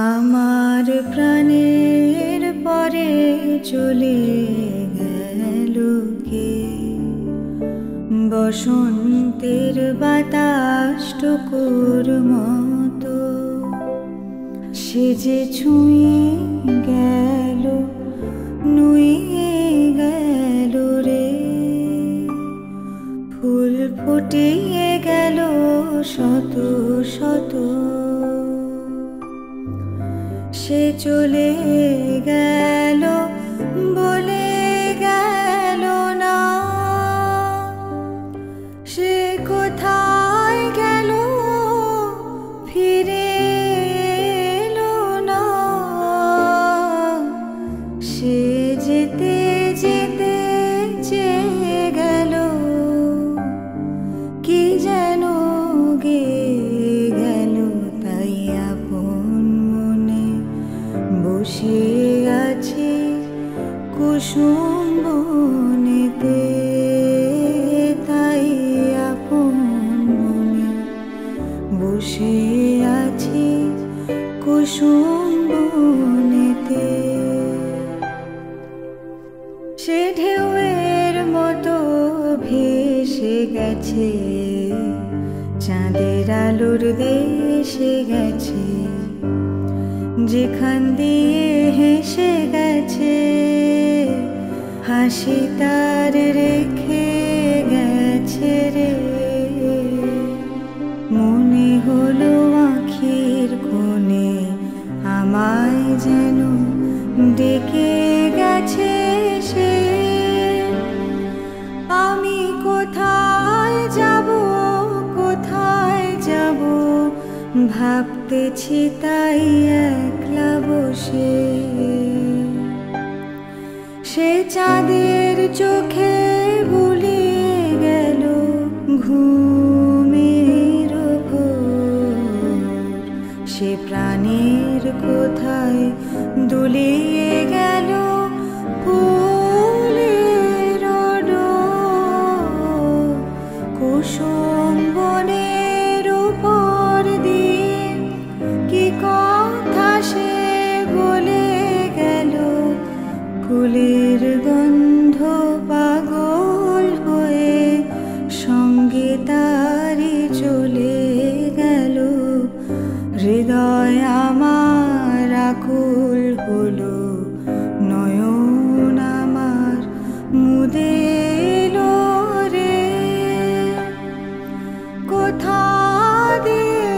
আমার প্রাণের পরে চলে গেল কে, বসন্তের বাতাসটুকুর মতো সে যে ছুঁয়ে গেল, নুয়ে গেল রে। ফুল ফুটিয়ে গেল শত শত, সে চলে গেল বলে গেল না, সে কোথায় গেল ফিরে এলো না। সে যেতে যেতে চেয়ে গেল কি যেন গেয়ে গেল, তাই আপন মনে বসে আছি কুসুম বনেতে, তাই আপন মনে বসে আছি কুসুম বনেতে। সে ঢেউয়ের মতো ভেসে গেছে, চাঁদের আলোর দেশে গেছে, যেখান দিয়ে হেসে গেছে হাসি তার রেখে গেছে রে। মনে হলো আখির কোণে আমায় যেন ডেকে গেছে সে। আমি কোথায় যাব, কোথায় যাব ভাবতেছি তাই একলা বসে। সে চাঁদের চোখে বুলিয়ে গেল ঘুমের ভোর, সে প্রাণের কোথায় দুলিয়ে গেল ফুলের ডোর। কুসুম বনের উপর দিয়ে কি কথা সে বলে গেল, ফুলের গন্ধ পাগল হয়ে সঙ্গে তারি চলে গেল। হৃদয় আমার আকুল হলো, নয়ন আমার মুদে এলো রে। কোথা দিয়ে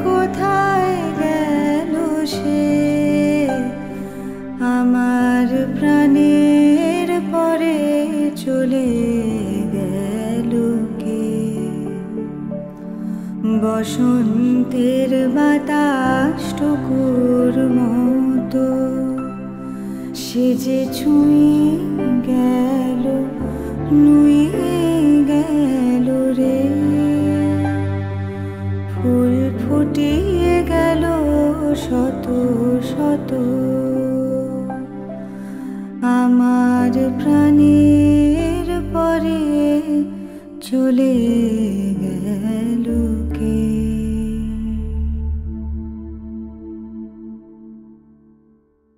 কোথায় গেল সে, আমার প্রাণের পরে চলে গেল কে। বসন্তের বাতাসটুকুর মতো সে যে ছুঁয়ে গেল, নুয়ে গেল রে। ফুল ফুটিয়ে গেল শত শত, আমার প্রাণের পরে চলে